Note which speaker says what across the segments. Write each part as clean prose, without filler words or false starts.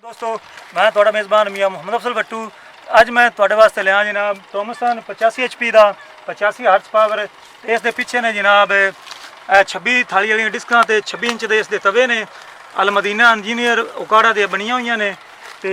Speaker 1: दोस्तों मैं थोड़ा मेज़बान मियाँ मुहम्मद अफसल भट्टू। अज मैं थोड़े वास्ते लिया जनाब थॉमसन 85 HP का 85 हर्ट्ज पावर। इस दे पिछे ने जनाब 26 थाली वाली डिस्कां ते 26 इंच के इसके तवे ने अल मदीना इंजीनियर उकाड़ा दे बनिया हुई ने। तो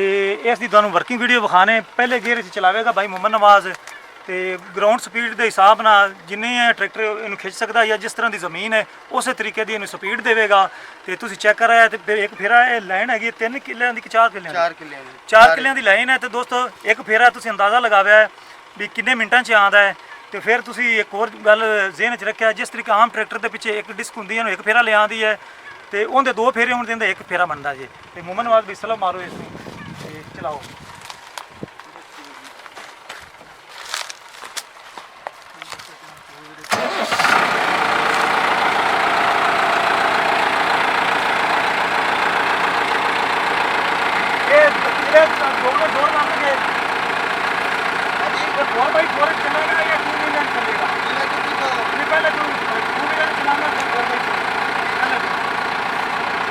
Speaker 1: इसकी तुहानूं वर्किंग वीडियो विखाने पहले गेयर चलावेगा भाई मोहम्मद नवाज। तो ग्राउंड स्पीड के हिसाब न जिन्हें ट्रैक्टर इनू खिंच सकता या जिस तरह की जमीन है उस तरीके की इनू स्पीड देगा। तो तुम चेक कराया तो एक फेरा ये लाइन हैगी 3 किल्लियां की 4 किल्लियां की लाइन है। तो दोस्तों एक फेरा तुम अंदाज़ा लगाया है भी किन्ने मिनटां च आंदा है। तो फिर तुम एक होर गल ज़हन च रखा जिस तरीके आम ट्रैक्टर के पिछे एक डिस्क होंगी है एक फेरा ले आती है तो उनके 2 फेरे होने देंगे एक फेरा बनता जी। तो मोहम्मद नवाज भी सलाह मारो इसमें चलाओ।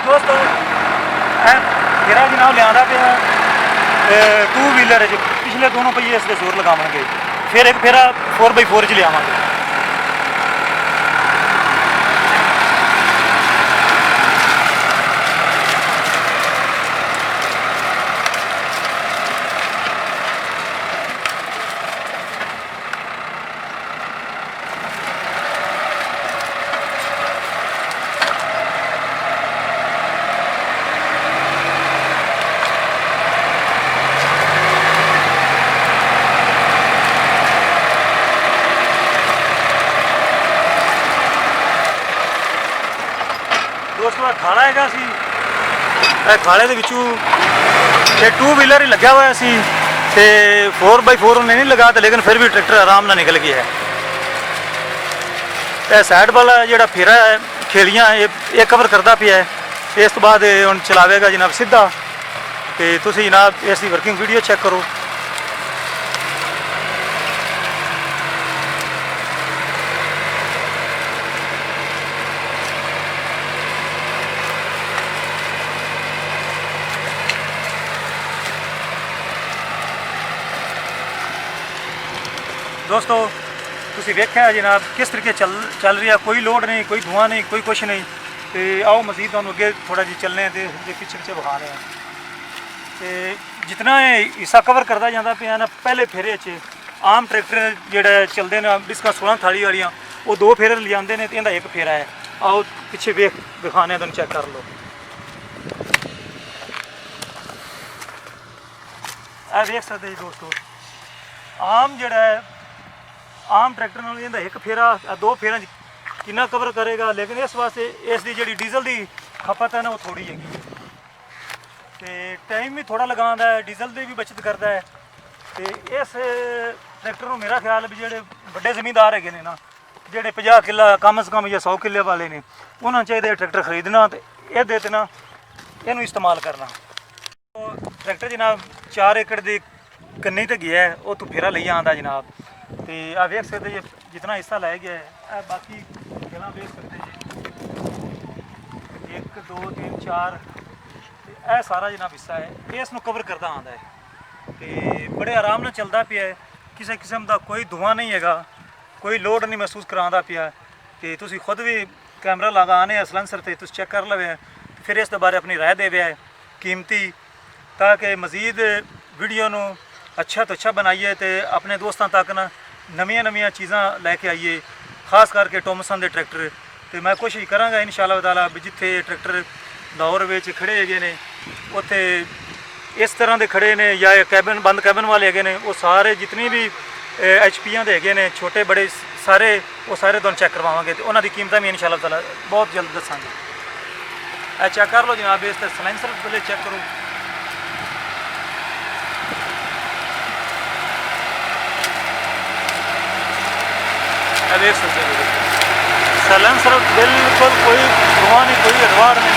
Speaker 1: दोस्तों फेरा जनाब लिया पे 2 व्हीलर पिछले दोनों पहिए इसके जोर लगावे फिर एक फेरा 4x4 च लियावे। दोस्तों खाड़ा हैगा सी खाड़े के विचों 2 व्हीलर ही लग्या हुआ सी ते 4x4 उन्हें नहीं लगा तो लेकिन फिर भी ट्रैक्टर आराम ना निकल गया है। साइड वाला जोड़ा फेरा है खेलियाँ ये कवर करता पिया है। इस तो बाद हम चलावेगा जनाब सीधा। तो तुम जनाब इसकी वर्किंग वीडियो चेक करो। दोस्तों तुसी वेख्या जनाब किस तरीके चल रही है, कोई लोड नहीं, कोई धुआं नहीं, कोई कुछ नहीं। तो आओ मजीद तुहानूं अगे थोड़ा जी चलने तो पिछे पिछे विखा रहे हैं। तो जितना हिस्सा कवर करता जाता पे ना पहले फेरे आम ट्रैक्टर जोड़े चलते हैं डिस्कां 16 थाली वाली वो 2 फेरे ले आते हैं तो इनका एक फेरा है। आओ पिछे विखाने तुहानूं चेक कर लो। देख सकते जी दोस्तों आम जोड़ा है आम ट्रैक्टर नाल इहदा एक फेरा 2 फेरा कितना कवर करेगा। लेकिन इस वास्ते इसकी जी डीजल की खपत है ना वो थोड़ी हैगी तो टाइम भी थोड़ा लगाता है, डीजल की भी बचत करता है। तो इस ट्रैक्टर को मेरा ख्याल भी जोड़े बड़े जमींदार है ना जोड़े 50 किला कम से कम या 100 किले वाले ने उन्होंने चाहिए ट्रैक्टर खरीदना तो ये ना इनू इस्तेमाल करना। तो ट्रैक्टर जनाब 4 एकड़ की कन्नी तो गया है वो तो फेरा ले आता जनाब। तो आ वेख सकते जी जितना हिस्सा लै गया है बाकी गल वेख सकते जी 1 2 3 4 यह सारा जनाब हिस्सा है इसनों कवर करता आता है। तो बड़े आराम नाल चलता पिया है, किसी किस्म का कोई धुआं नहीं है, कोई लोड नहीं महसूस कराता पिया। तो तुसी खुद भी कैमरा लगा आने सलेंसर से तुम चेक कर लवे फिर इस बारे अपनी राय दे कीमती ताकि मजीद वीडियो नूं अच्छा तो अच्छा बनाइए तो अपने दोस्तों तक ना नवीं नवीं चीज़ां लैके आइए, खास करके थॉमसन के ट्रैक्टर। तो मैं कोशिश कराँगा इंशाअल्लाह ताला भी जिथे ट्रैक्टर लाहौर में खड़े है ने उत्थे इस तरह के खड़े ने या कैबिन बंद कैबिन वाले है ने वो सारे जितनी भी HP के है छोटे बड़े सारे वो सारे तुहानूं चेक करवावांगे तो उन्होंने कीमतां भी इंशाअल्लाह ताला बहुत जल्द दसांगे। चेक कर लो जनाब इस सलेंसर पहले चेक करो। देख सकते हो सलेंसर बिल्कुल कोई धुआं नहीं, कोई अडवाड़ नहीं।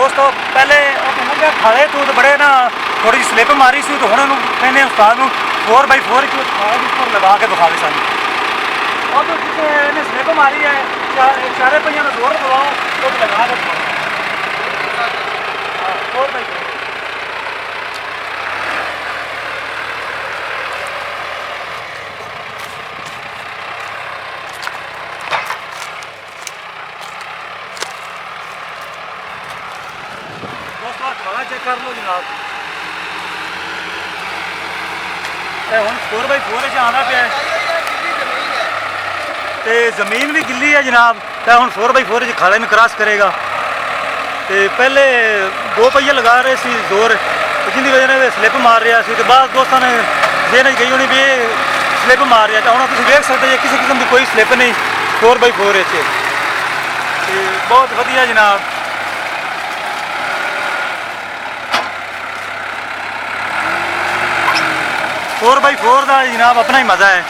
Speaker 1: ਦੋਸਤੋ ਪਹਿਲੇ ਉਹ ਕਹਿੰਦਾ ਖਾਲੇ ਤੂੰ ਤਾਂ ਬੜੇ ਨਾ ਥੋੜੀ ਜਿਹੀ ਸਲਿੱਪ ਮਾਰੀ ਸੀ, ਤੇ ਹੁਣ ਉਹਨੂੰ ਕਹਿੰਦੇ ਉਸਤਾਦ ਨੂੰ 4x4 ਚ ਖਾਲੇ ਦੇ ਉੱਪਰ ਲਗਾ ਕੇ ਦਿਖਾਵੇ ਸਾਨੂੰ। ਉਹ ਤੋਂ ਜਿੱਥੇ ਇਹਨੇ ਸਲਿੱਪ ਮਾਰੀ ਹੈ ਚਾਰੇ ਪਈਆਂ ਨੂੰ ਜ਼ੋਰ ਦਵਾਓ ਉਹ ਲਗਾ ਕੇ ਦਿਖਾਓ। ਹਾਂ 4x4 ਖਾਲਾ ਚੈੱਕ ਕਰ ਲਓ ਜਨਾਬ। ਇਹ ਹੁਣ 4x4 ਚ ਆਉਂਦਾ ਪਿਆ ਤੇ ਜ਼ਮੀਨ ਵੀ ਗਿੱਲੀ ਹੈ ਜਨਾਬ। ਤੇ ਹੁਣ 4x4 ਚ ਖਾਲੇ ਨੂੰ ਕ੍ਰਾਸ ਕਰੇਗਾ। ਤੇ ਪਹਿਲੇ 2 ਪਹੀਏ ਲਗਾ ਰਹੇ ਸੀ ਜ਼ੋਰ, ਜਿੰਦੀ ਵਜ੍ਹਾ ਨਾਲ ਸਲਿੱਪ ਮਾਰ ਰਿਹਾ ਸੀ, ਤੇ ਬਾਅਦ ਦੋਸਤਾਂ ਨੇ ਜਿਹਨੇ ਗਈ ਹੋਣੀ ਵੀ ਇਹ ਸਲਿੱਪ ਮਾਰ ਰਿਹਾ। ਤਾਂ ਹੁਣ ਤੁਸੀਂ ਵੇਖ ਸਕਦੇ ਜੇ ਕਿਸੇ ਕਿਸਮ ਦੀ ਕੋਈ ਸਲਿੱਪ ਨਹੀਂ 4x4 ਵਿੱਚ। ਤੇ ਬਹੁਤ ਵਧੀਆ ਜਨਾਬ। 4x4 ਦਾ ਜਨਾਬ ਆਪਣਾ ਹੀ ਮਜ਼ਾ ਹੈ।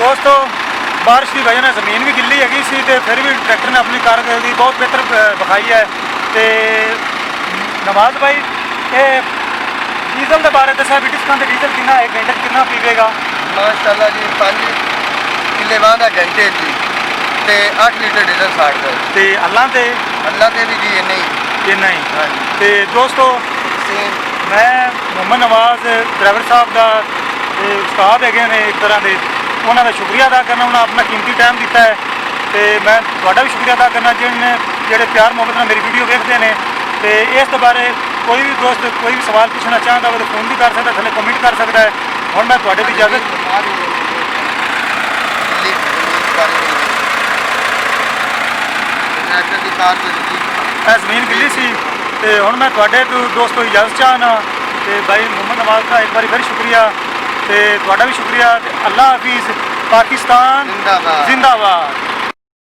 Speaker 1: ਦੋਸਤੋ ਬਾਰਿਸ਼ ਦੀ ਵਜ੍ਹਾ ਨਾਲ ਜ਼ਮੀਨ ਵੀ ਗਿੱਲੀ ਹੈਗੀ ਸੀ, ਤੇ ਫਿਰ ਵੀ ਟਰੈਕਟਰ ਨੇ ਆਪਣੀ ਕਾਰਗੁਜ਼ਾਰੀ ਬਹੁਤ ਬਿਹਤਰ ਵਿਖਾਈ ਹੈ। ਤੇ ਨਵਾਜ਼ ਭਾਈ ਇਹ ਡੀਜ਼ਲ ਦੇ ਬਾਰੇ ਦੱਸਿਆ ਵੀ ਡਿਸਕਾਂ ਤੇ ਡੀਜ਼ਲ ਕਿੰਨਾ ਹੈ, ਘੰਟੇ 'ਚ ਕਿੰਨਾ ਪੀਵੇਗਾ?
Speaker 2: ਮਾਸ਼ਾਅੱਲਾ ਜੀ 5 ਕਿੱਲੇ ਦਾ ਘੰਟੇ ਜੀ ਤੇ 8 ਲੀਟਰ ਡੀਜ਼ਲ ਸਾੜਦਾ।
Speaker 1: ਤੇ ਅੱਲਾਂ ਤੇ
Speaker 2: ਵੀ ਜੀ ਇੰਨਾ ਹੀ
Speaker 1: ਹਾਂਜੀ। ਤੇ ਦੋਸਤੋ ਮੈਂ ਮੁਹੰਮਦ ਨਵਾਜ਼ ਡਰਾਈਵਰ ਸਾਹਿਬ ਦਾ ਉਸਤਾਦ ਹੈਗੇ ਨੇ ਇੱਕ ਤਰ੍ਹਾਂ ਦੇ, ਉਹਨਾਂ ਦਾ ਸ਼ੁਕਰੀਆ ਅਦਾ ਕਰਨਾ। ਉਹਨਾਂ ਆਪਣਾ ਕੀਮਤੀ ਟਾਈਮ ਦਿੱਤਾ ਹੈ, ਤੇ ਮੈਂ ਤੁਹਾਡਾ ਵੀ ਸ਼ੁਕਰੀਆ ਅਦਾ ਕਰਨਾ ਜਿਹੜੇ ਪਿਆਰ ਮੁਹੱਬਤ ਨਾਲ ਮੇਰੀ ਵੀਡੀਓ ਵੇਖਦੇ ਨੇ। ਤੇ ਇਸ ਦੇ ਬਾਰੇ ਕੋਈ ਵੀ ਦੋਸਤ ਕੋਈ ਵੀ ਸਵਾਲ ਪੁੱਛਣਾ ਚਾਹੁੰਦਾ ਹੋਵੇ ਤਾਂ ਫੋਨ ਵੀ ਕਰ ਸਕਦਾ, ਥੱਲੇ ਕਮੈਂਟ ਕਰ ਸਕਦਾ ਹੈ। ਹੁਣ ਮੈਂ ਤੁਹਾਡੇ ਦੀ ਇਜਾਜ਼ਤ ਇਹ ਜ਼ਮੀਨ ਗਿੱਲੀ ਸੀ, ਤੇ ਹੁਣ ਮੈਂ ਤੁਹਾਡੇ ਤੋਂ ਦੋਸਤੋ ਇਜਾਜ਼ਤ ਚਾਹਨਾ। ਤੇ ਭਾਈ ਮੁਹੰਮਦ ਨਵਾਜ਼ ਦਾ ਇੱਕ ਵਾਰੀ ਫਿਰ ਸ਼ੁਕਰੀਆ, ਤੇ ਤੁਹਾਡਾ ਵੀ ਸ਼ੁਕਰੀਆ। ਤੇ ਅੱਲਾ ਹਾਫਿਜ਼। ਪਾਕਿस्तान जिंदाबाद।